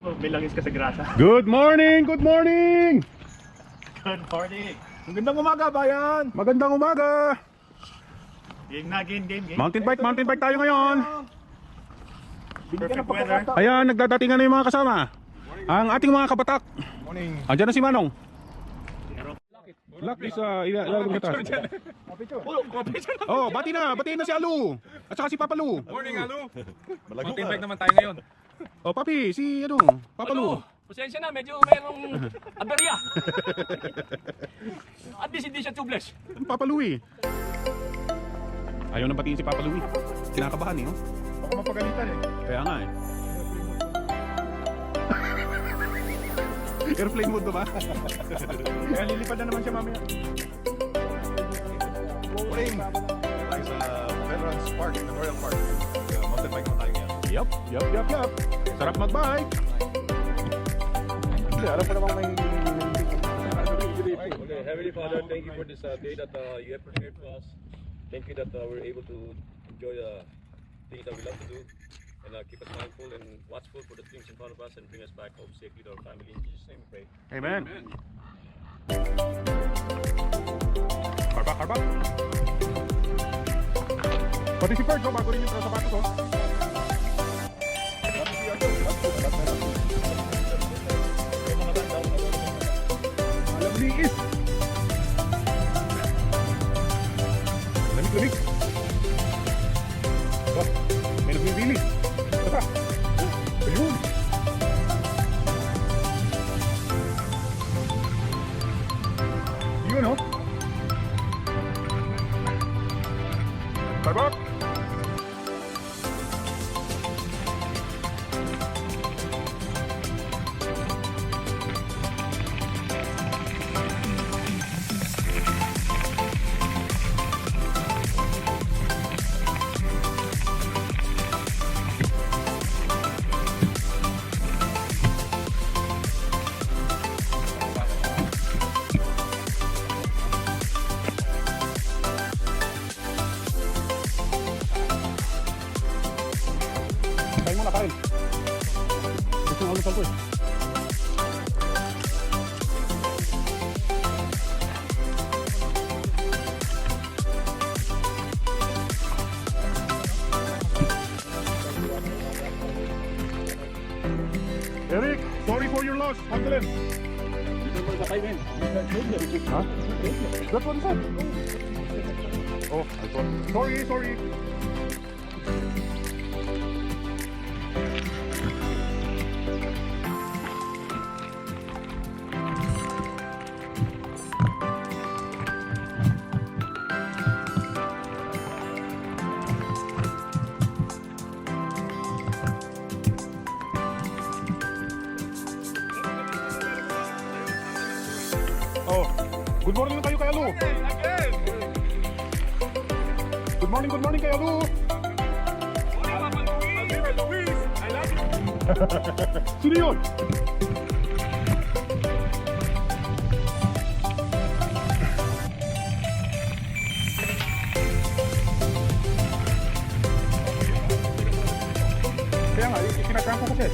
May langis ka sa grasa. Good morning! Good morning! Good morning. Magandang umaga, bayan! Magandang umaga! Game na, game. Mountain bike tayo ngayon. Perfect weather. Ayan, nagdadatingan na yung mga kasama. Ang ating mga kabatak. Morning. Andiyan na si Manong. Luck is ilalagay kita. Oh, batiin na si Alu. At saka si Papa Lu. Morning, Alu. Mountain bike naman tayo ngayon. Oh, Papi, si Papa Lu. Pasensya na, medyo mayroong aberya. At least hindi siya tubeless. Papa Louie. Ayaw nang batiin si Papa Louie. Kinakabahan eh, no? Baka mapagalitan eh. Kaya nga eh. Airplane mode ba? Kaya lilipad na naman siya mamaya. Morning! Tayo sa Veterans Park, Memorial Park. Mountain bike naman tayo ngayon. Yup. Sarap mag-bike. Alam ko namang may... Okay, Heavenly Father, thank you for this day that you have prepared for us. Thank you that we're able to enjoy the things that we love to do and keep us mindful and watchful for the things in front of us and bring us back home safely to our family. In Jesus' name we pray. Amen. Karbak. Pati si Ferg, bago rin yung sapatos ko. Alam liis. Lamig. Oh, may nagbibili. Ito pa. Ayun. Yun, oh. Karbak. Kain muna, kain. Gusto ng alusan ko eh. Eric, sorry for your loss. Handle him. Huh? That's what he said. Oh, I thought. Sorry. Oh, good morning na kayo kay Alu. Good morning kay Alu. Sino yun? Kaya nga, ikinakahan ko kasi.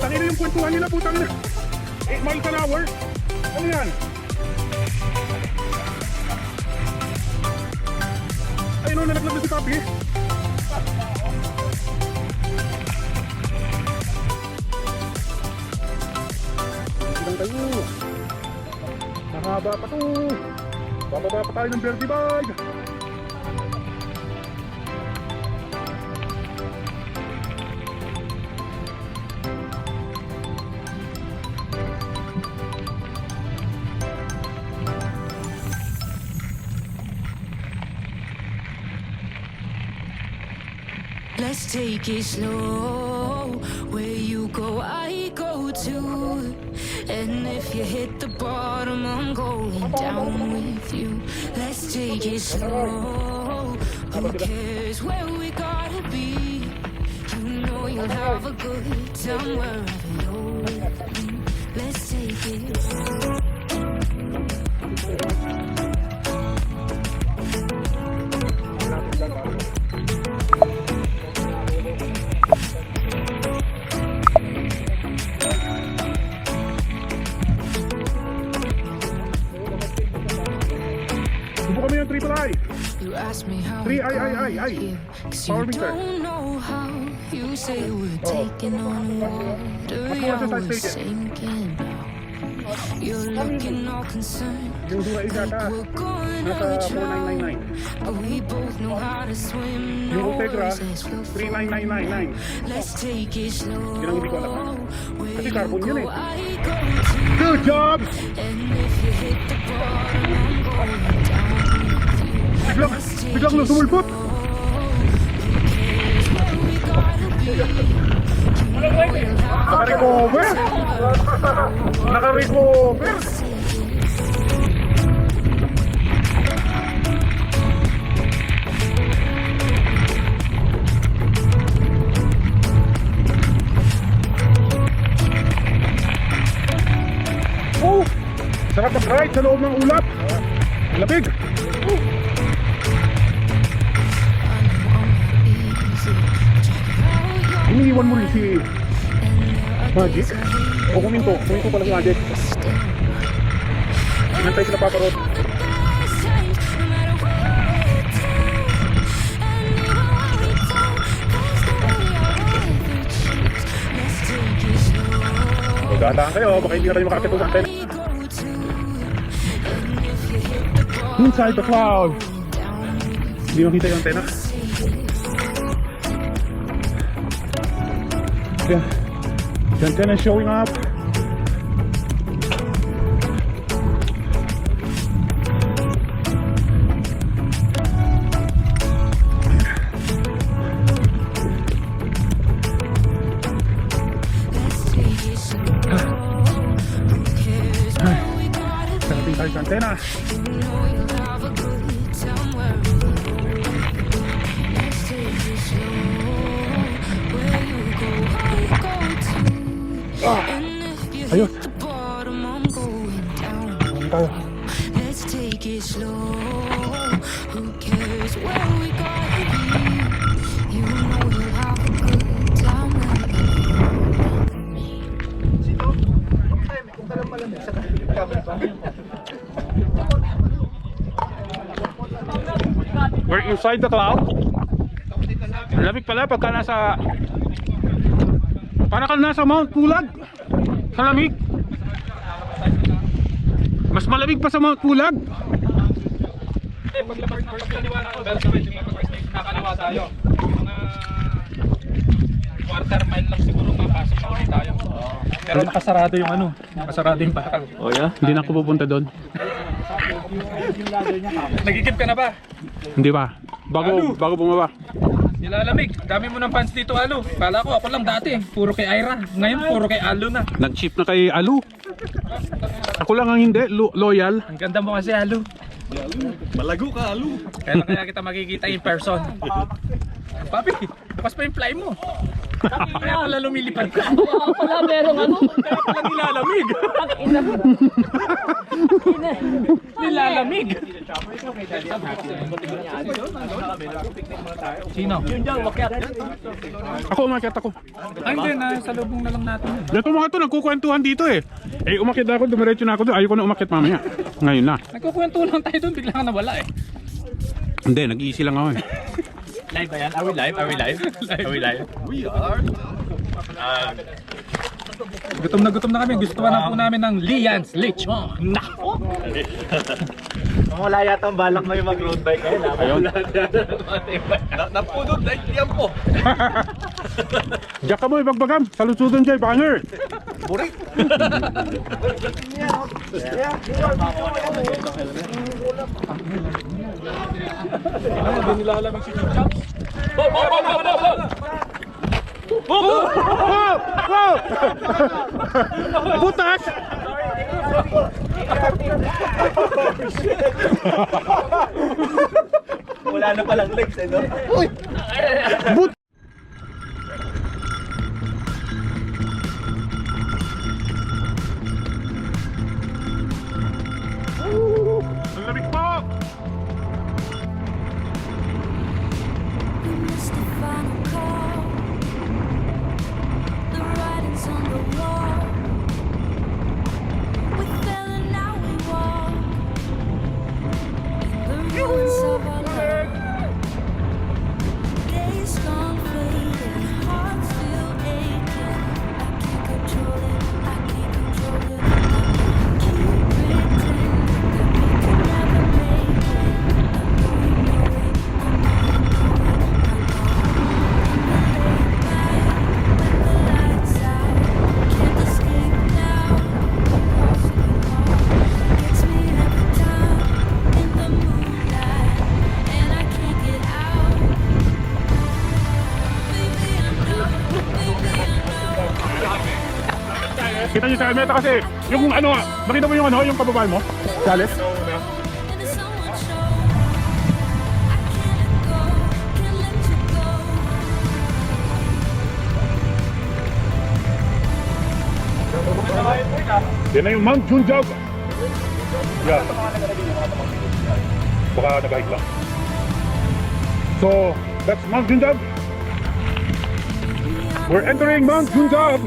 Tangina yung kwentuhan nila, putang ina. 8 miles an hour? Ano yan? Ayun o, nalaglag na si Papi. Silang tayo. Mahaba pa to. Bababa pa tayo ng Verde Bike. Let's take it slow. Where you go, I go. too. And if you hit the bottom, I'm going down with you. Let's take it slow. Who cares where we gotta be? You know you'll have a good time wherever you're with me. Let's take it slow. Subukan mo yung triple I. You ask me how Three, we ay, got ay. here, 'cause Power you meter. don't know how. You say we're taking on water, Mas yeah, mura sa we're stage, eh. sinking now. You're looking all concerned, Yung dura isa like ka. we're going Nasa to drown. 4999. But we both know how to swim, Yung no Ultegra, worries as we'll fall. 39999. Let's take it slow. Yun ang hindi ko alam. Where Kasi you carbon yun go, eh. I go too. Good job! And if you hit the bottom, I'm going down with you. Biglang na sumulpot. Naka-recover! Naka-recover! Oh! Sarap mag-ride sa loob ng ulap! Labig! Iniiwan mo rin si Magic? O kuminto? Kuminto pala si Magic. Inantay sila Papa Rod. O dataan kayo, baka hindi na tayo makakita sa antena. Inside the cloud. Hindi makita yung antena. Yeah. The antenna is showing up. Sarating tayo sa antena. Ayos. Tayo. Let's take it slow. Who cares where we gotta be? You know you'll have a good time with me. We're inside the cloud. Ang lamig pala pagka nasa... Para ka nasa Mount Pulag. Sa lamig. Mas malamig pa sa Mount Pulag. Nakakaliwa tayo. Mga quarter mile lang siguro mapasok pa ulit tayo. Pero nakasarado yung ano, nakasarado yung bakal. Oh yeah? Hindi na ako pupunta doon. Nagigib ka na ba? Hindi ba? Bago bumaba. Nilalamig. Dami mo ng fans dito, Alo. Kala ko ako lang dati. Puro kay Ira. Ngayon, puro kay Alo na. Nag-chip na kay Alu. Ako lang ang hindi, loyal. Ang ganda mo kasi, Alo. Malago ka, Alu. Kaya kita makikita in person. Papi, bukas pa yung fly mo. Kaya pala lumilipad ka. Kaya pala merong ano. Kaya pala nilalamig. Nilalamig. Sino? Ako umakyat ako. Ay, hindi na. Sa lubong na lang natin. Dito mga to, nagkukwentuhan dito eh. Eh umakyat ako, dumiretso na ako doon. Ayoko na umakyat mamaya. Ngayon na. Nagkukwento lang tayo doon. Bigla ka nawala eh. Hindi, nag-easy lang ako eh. Live ba yan? Are we live? Are we live? Are we live? We are. Gutom na kami. Gusto na po namin ng Lian's Lechon. Nako! Wala yata ang balak mo yung mag-road bike ngayon. Ayun. Napudod na yan po. Diyak ka mo, ibagbagam. Salusudan dyan, banger. Burik. Hindi nilalamig si Chip Chops. Butas! Wala na palang legs, eh, no? But Ang lamig po! We missed the final call. The writing's on the wall. We fell and now we walk in the ruins of our love. Days gone fading, hearts still aching. I can't control it, I can't control it. Keep pretending that we can never make it. I know you know it, kita niyo sa helmet kasi yung ano, nakita mo yung ano, yung kababaan mo? Galit? Yan na yung Mount Junjab. Yeah. Baka nag-hike lang. So, that's Mount Junjab. We're entering Mount Junjab.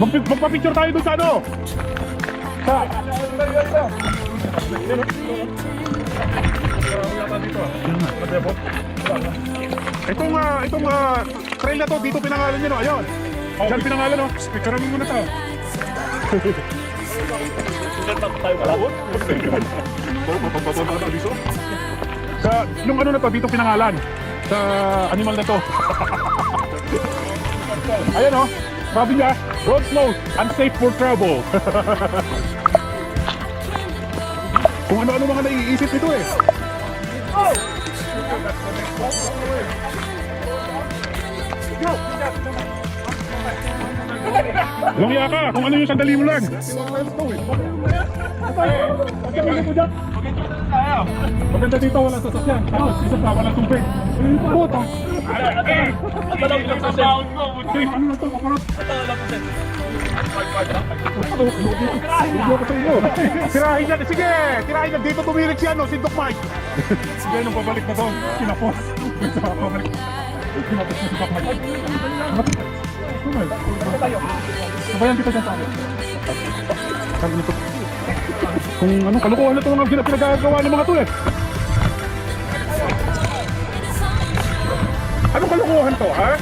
Magpapicture tayo doon sa ano? Itong trail na to, dito pinangalan niyo, no? Ayun. Diyan pinangalan, no? Picturean mo muna to. Sa, yung ano na to, dito pinangalan. Sa animal na to. Ayan, no? Sabi niya, road closed, unsafe for travel. Kung ano-ano mga naiisip nito eh. Walang iya ka, kung ano yung sandali mo lang. Maganda dito, walang sasakyan. Tapos, isa pa, walang tumpik. Puta! Ano na to, kaparot? Tirahin niya, sige! Tirahin niya, dito tumilig siya, no? Si Doc Mike. Sige, nung babalik na to, kinapos. Babalik. Kinapos na si Doc Mike. Sabayan kita dyan sa akin. Kung ano, kalukuhan na ito mga pinagagawa ng mga to eh. Anong kalukuhan to, ha?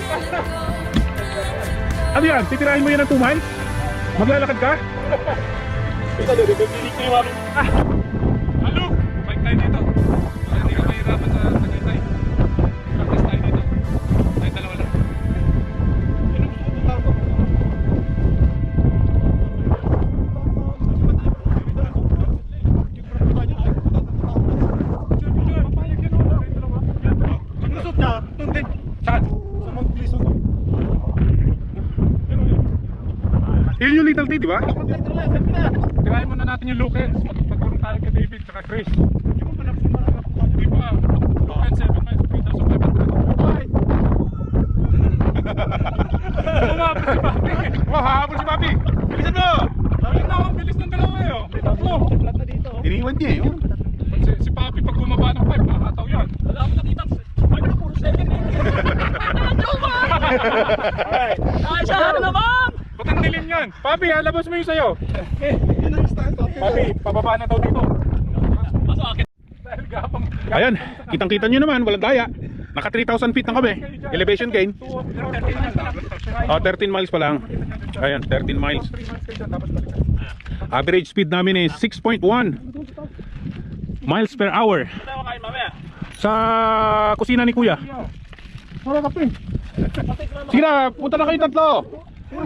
Ano yan? Titirahin mo yan ng 2 miles? Maglalakad ka? Halo! Bike tayo dito. Para hindi ka mahirapan sa Tagaytay. Practice tayo dito. Tayo dalawa lang. Sino gusto ko tawag ko? Yun yung Little T, di ba? Tirahin muna natin yung Lucas. Magpagpagpagpag tayo kay David at Chris. Di ba? Lucas 7 miles, 3,500. Umabot si Papi. Hahabol si Papi! Bilisan mo! Bilis na ako, bilis ng dalawa eh. Iniwan niya eh. Si Papi pag bumaba ng 5, makakataw yan. Wala akong nakita. Ay, puro 7 eh. Ay, siya naman! Ba't ang dilim yan? Papi, halabas mo yung sayo. Papi, pababa na daw dito. Ayan, kitang-kita nyo naman, walang daya. Naka 3,000 feet na kami. Elevation gain. 13 miles pa lang. Ayan, 13 miles. Average speed namin is 6.1 miles per hour. Sa kusina ni Kuya. Sige na, punta na kayo tatlo.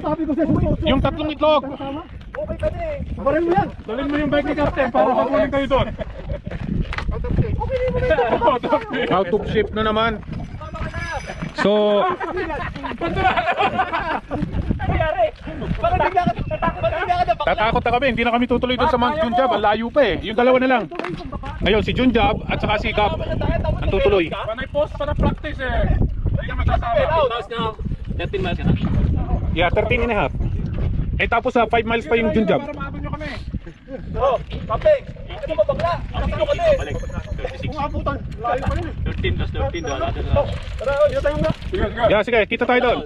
Sabi ko sa'yo, Yung tatlong itlog. okay ka na eh. Baril mo yan. Dalhin mo yung bike ni Captain para pakunin kayo doon. Out of shape na naman. So, Nangyari. Parang bigla ka natakot. tatakot na kami. Hindi na kami tutuloy doon sa Mount Junjab. Ang layo pa eh. Yung dalawa na lang. Ngayon, si Junjab at saka si Cap ang tutuloy. Panay post para practice eh. Hindi ka magsasama. Tapos na, 13 miles ka na. Yeah, 13 and a half. Eh tapos sa 5 miles pa yung Junjab. Para maabot nyo kami. Oh, kapeng. Ano ba bakla? Kasino ka na eh. Balik. 36. Kung abutan, layo pa rin eh. 13 plus 13 doon. Tara, yun tayo na. Sige, sige. Yeah, sige, kita tayo doon.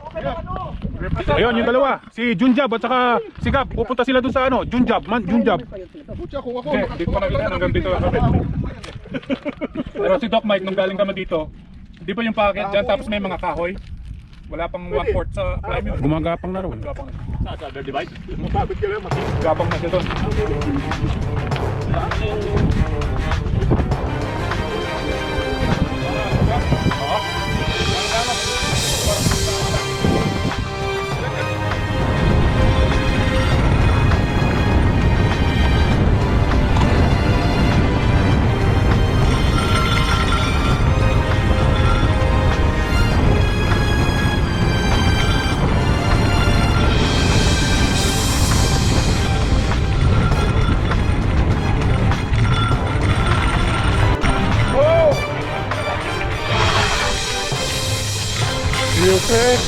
Okay na ano? Ayun, yung dalawa, si Junjab at saka si Cap, pupunta sila dun sa ano, Junjab, Junjab. Okay, dito pa nakita hanggang dito kami. Pero si Doc Mike, nung galing kami dito, di ba yung packet dyan tapos may mga kahoy? Wala pang 1/4 sa climate. Gumagapang na rin. Gapang. Sa other device. Gapang na siya doon. Okay.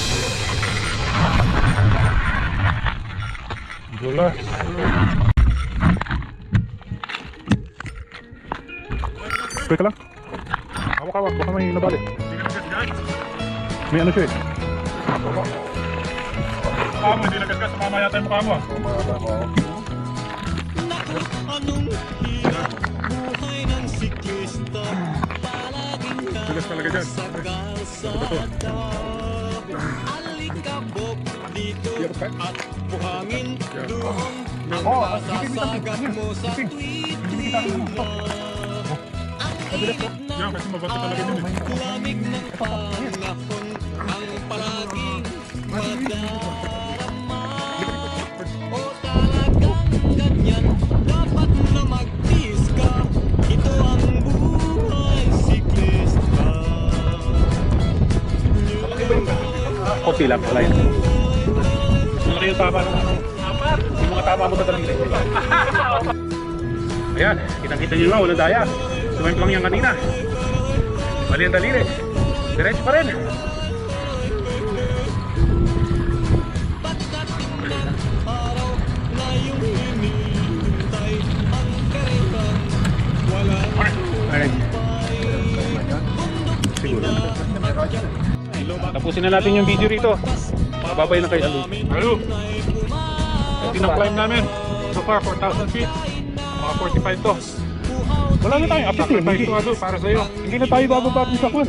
Dulas. Wait lang. Hawak-hawak, baka may nabalik. May ano siya eh. Mukha mo, hindi nagasgas. Sumama yata yung mukha mo. Dulas talaga dyan. Yan, kasi mabato talaga yun eh. Konti lang, wala yan. Malaki yung tama ng ano. Yung mga tama mo sa daliri. Ayan, kitang-kita nyo nga, walang daya. Sumemplang lang yan kanina. Mali ang daliri. Diretso pa rin. Alright. Siguro. Tapusin na natin yung video rito. Babay na kay Alu. Alu! Ito yung climb namin. So far, 4,000 feet. Mga 45 to. Wala na tayo, update eh. Sacrifice to Alu para sa'yo. Hindi na tayo bababa dun sa kwan.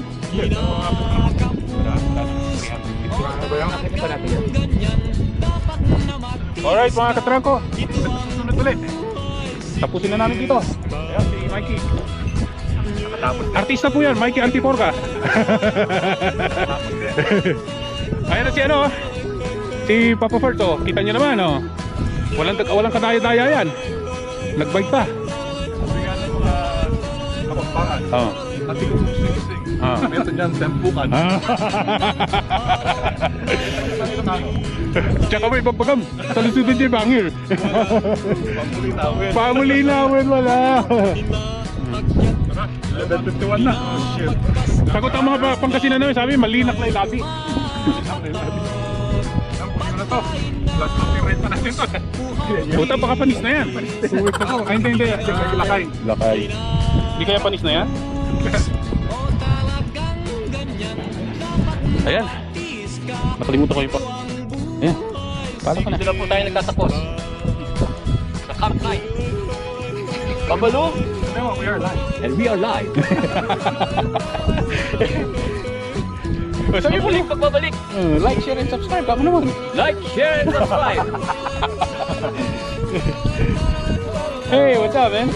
Alright mga katrangko, sunod ulit. Tapusin na namin dito. Ayan si Mikey. Artista po yan, Mikey Antiporca. Ayan na si ano, si Papa Fert, oh. Kita nyo naman, oh. Walang kadaya-daya yan. Nagbike pa. Kapampangan. Oh. At ikaw sing-sing. Meron dyan, tempukan. Tsaka may babagam. Sa lusutin niya bangir. Pamulinawin wala. 11:51 na. Shit. Sagot ang mga Pangasinan namin, sabi malinak na ilabi. Ano to? Plus copyright pa natin to. Puta baka panis na yan. Suwit na to. Ay, hindi. Lakay. Lakay. Hindi kaya panis na yan? Ayan. Nakalimutan ko yung pa. Ayan. Paano ka na? Dito na po tayo nagtatapos. Sa Camp 9. Babalu! No, we are live. And we are live. Sabi mo Muling pagbabalik. like, share, and subscribe. Ako naman. Like, share, and subscribe. Hey, what's up, man?